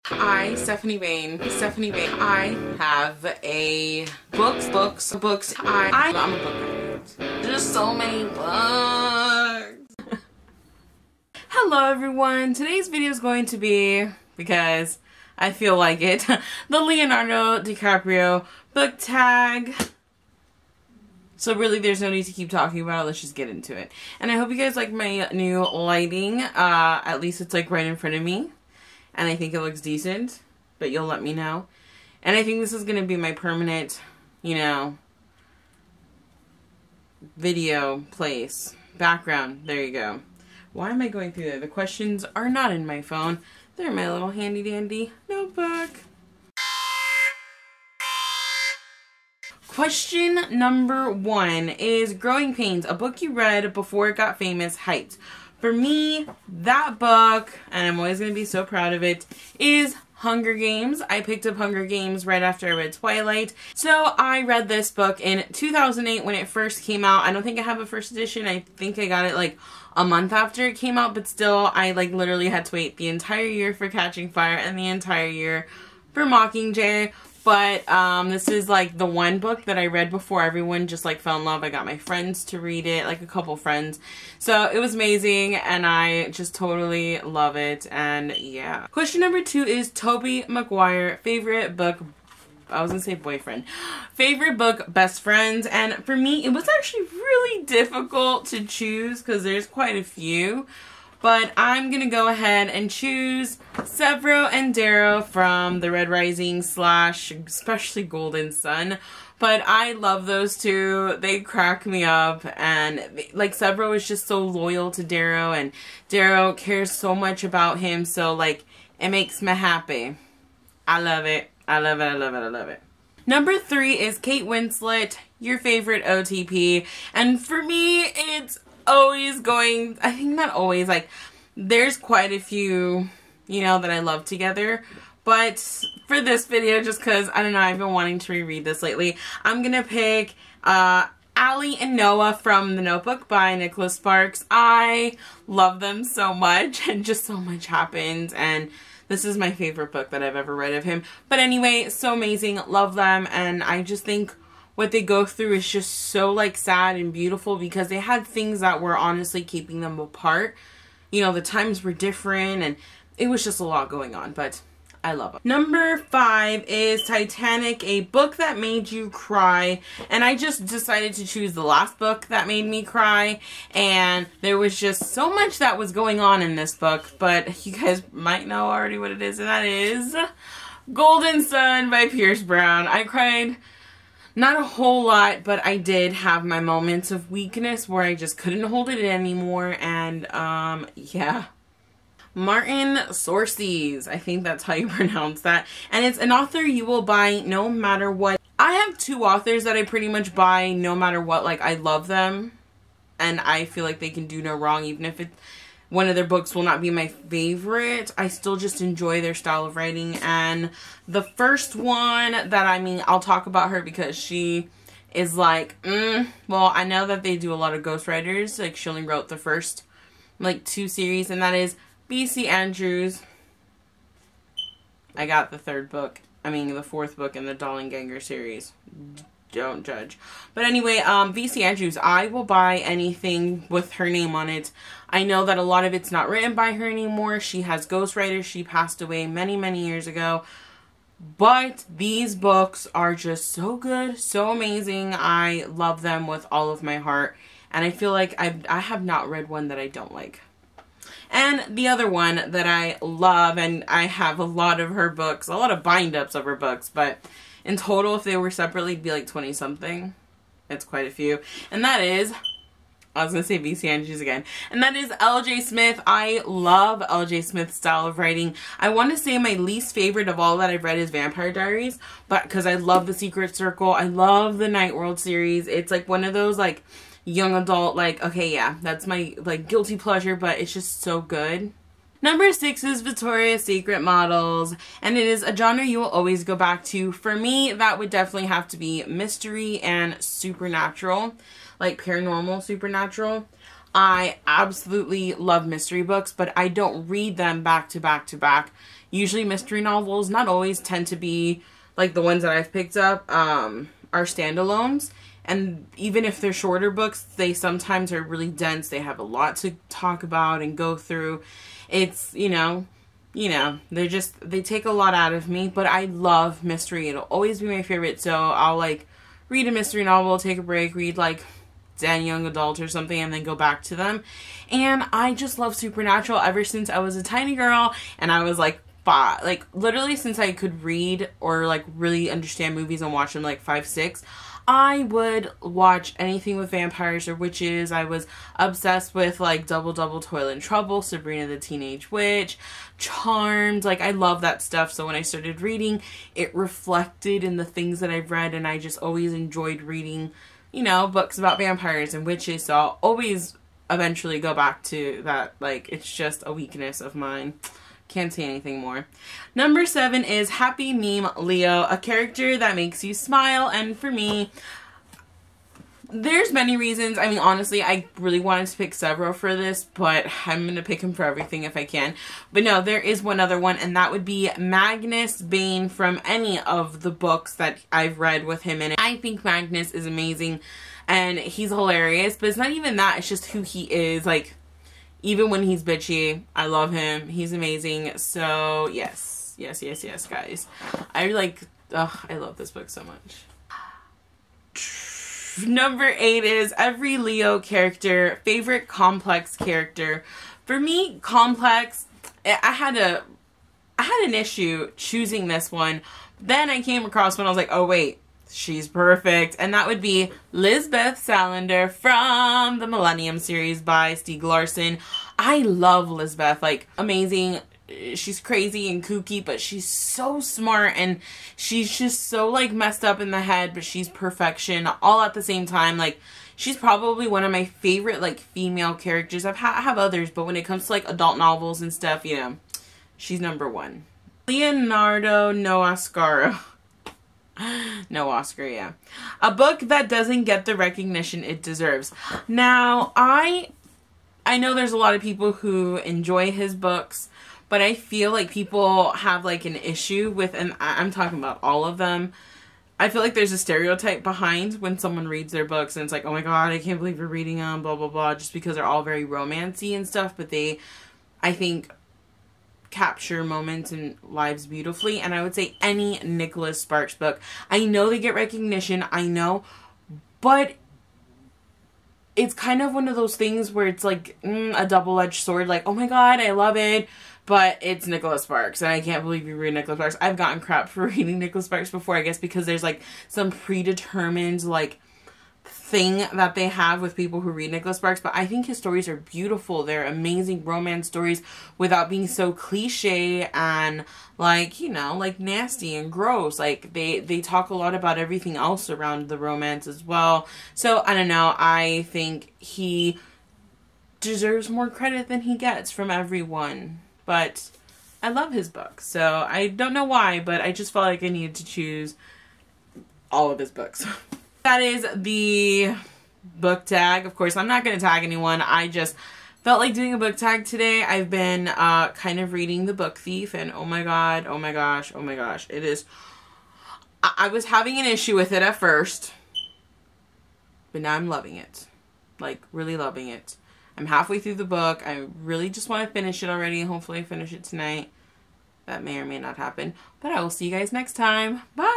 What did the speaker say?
Stephanie Bain, I have a books. I'm a book addict. There's so many books. Hello everyone, today's video is going to be, because I feel like it, the Leonardo Dicaprio book tag. So really there's no need to keep talking about it, let's just get into it. And I hope you guys like my new lighting, at least it's like right in front of me. And I think it looks decent, but you'll let me know. And I think this is going to be my permanent, you know, video place. Background, there you go. Why am I going through there? The questions are not in my phone. They're in my little handy dandy notebook. Question number 1 is Growing Pains, a book you read before it got famous, hyped. For me, that book, and I'm always going to be so proud of it, is Hunger Games. I picked up Hunger Games right after I read Twilight. So I read this book in 2008 when it first came out. I don't think I have a first edition. I think I got it like a month after it came out, but still I like literally had to wait the entire year for Catching Fire and the entire year for Mockingjay. But this is like the one book that I read before everyone just like fell in love. I got my friends to read it, like a couple friends. So it was amazing and I just totally love it. And yeah. Question number 2 is Tobey Maguire, favorite book, I was gonna say boyfriend. Favorite book, Best Friends. And for me, it was actually really difficult to choose because there's quite a few. But I'm going to go ahead and choose Severo and Darrow from the Red Rising / especially Golden Sun. But I love those two. They crack me up. And like Severo is just so loyal to Darrow. And Darrow cares so much about him. So like it makes me happy. I love it. I love it. I love it. I love it. Number 3 is Kate Winslet, your favorite OTP. And for me, it's always going, I think not always, like there's quite a few, you know, that I love together, but for this video, just because I don't know, I've been wanting to reread this lately, I'm gonna pick Allie and Noah from The Notebook by Nicholas Sparks. I love them so much and just so much happens, and this is my favorite book that I've ever read of him. But anyway, so amazing, love them, and I just think what they go through is just so like sad and beautiful because they had things that were honestly keeping them apart. You know, the times were different and it was just a lot going on, but I love them. Number 5 is Titanic, a book that made you cry. And I just decided to choose the last book that made me cry. And there was just so much that was going on in this book, but you guys might know already what it is, and that is Golden Sun by Pierce Brown. I cried not a whole lot, but I did have my moments of weakness where I just couldn't hold it anymore, and yeah. Martin Scorsese, I think that's how you pronounce that, and it's an author you will buy no matter what. I have 2 authors that I pretty much buy no matter what. Like, I love them, and I feel like they can do no wrong, even if it's one of their books will not be my favorite. I still just enjoy their style of writing. And the first one that, I mean, I'll talk about her because she is like, well, I know that they do a lot of ghostwriters. Like, she only wrote the first, like, 2 series, and that is B.C. Andrews. I got the 3rd book. I mean, the 4th book in the Dollenganger series. Don't judge. But anyway, V.C. Andrews, I will buy anything with her name on it. I know that a lot of it's not written by her anymore. She has ghostwriters. She passed away many, many years ago. But these books are just so good, so amazing. I love them with all of my heart. And I feel like I have not read one that I don't like. And the other one that I love, and I have a lot of her books, a lot of bind-ups of her books, but in total, if they were separately, it'd be like 20-something. It's quite a few. And that is, I was going to say V.C. Andrews again. And that is L.J. Smith. I love L.J. Smith's style of writing. I want to say my least favorite of all that I've read is Vampire Diaries. But because I love The Secret Circle. I love the Night World series. It's like one of those like young adult, like, okay, yeah, that's my like guilty pleasure. But it's just so good. Number 6 is Victoria's Secret Models, and it is a genre you will always go back to. For me, that would definitely have to be mystery and supernatural, like paranormal supernatural. I absolutely love mystery books, but I don't read them back to back to back. usually mystery novels, not always, tend to be like the ones that I've picked up are standalones. And even if they're shorter books, they sometimes are really dense. They have a lot to talk about and go through. It's, you know, they take a lot out of me, but I love mystery. It'll always be my favorite. So I'll like read a mystery novel, take a break, read like Dan Young Adult or something, and then go back to them. And I just love supernatural ever since I was a tiny girl, and I was like 5, like literally since I could read or like really understand movies and watch them like 5, 6. I would watch anything with vampires or witches. I was obsessed with like Double Double Toil and Trouble, Sabrina the Teenage Witch, Charmed. Like I love that stuff. So when I started reading, it reflected in the things that I've read, and I just always enjoyed reading, you know, books about vampires and witches. So I'll always eventually go back to that. Like it's just a weakness of mine. Can't say anything more. Number 7 is Happy Meme Leo, a character that makes you smile. And for me, there's many reasons. I mean, honestly, I really wanted to pick several for this, but I'm going to pick him for everything if I can. But no, there is one other one, and that would be Magnus Bane from any of the books that I've read with him in it. I think Magnus is amazing, and he's hilarious, but it's not even that. It's just who he is. Like, even when he's bitchy, I love him. He's amazing. So, yes, guys. I love this book so much. Number 8 is every Leo character, favorite complex character. For me, complex, I had an issue choosing this one. Then I came across one, I was like, oh wait, she's perfect. And that would be Lisbeth Salander from the Millennium series by Stieg Larsson. I love Lisbeth, like amazing. She's crazy and kooky, but she's so smart, and she's just so like messed up in the head, but she's perfection all at the same time. Like she's probably one of my favorite like female characters. I have others, but when it comes to like adult novels and stuff, you know, she's number 1. Leonardo Dicaprio. No Oscar, yeah. A book that doesn't get the recognition it deserves. Now, I know there's a lot of people who enjoy his books, but I feel like people have like an issue with, and I'm talking about all of them. I feel like there's a stereotype behind when someone reads their books and it's like, oh my god, I can't believe you're reading them, blah, blah, blah, just because they're all very romancy and stuff, but they, I think, capture moments in lives beautifully. And I would say any Nicholas Sparks book. I know they get recognition, I know, but it's kind of one of those things where it's like a double-edged sword. Like, oh my god, I love it, but it's Nicholas Sparks, and I can't believe you read Nicholas Sparks. I've gotten crap for reading Nicholas Sparks before, I guess because there's like some predetermined like thing that they have with people who read Nicholas Sparks, but I think his stories are beautiful. They're amazing romance stories without being so cliche and like, you know, like nasty and gross. Like they talk a lot about everything else around the romance as well. So I don't know, I think he deserves more credit than he gets from everyone, but I love his books. So I don't know why, but I just felt like I needed to choose all of his books. That is the book tag. Of course, I'm not going to tag anyone. I just felt like doing a book tag today. I've been kind of reading The Book Thief, and oh my god, oh my gosh, oh my gosh. It is... I was having an issue with it at first, but now I'm loving it. Like, really loving it. I'm halfway through the book. I really just want to finish it already, and hopefully I finish it tonight. That may or may not happen. But I will see you guys next time. Bye!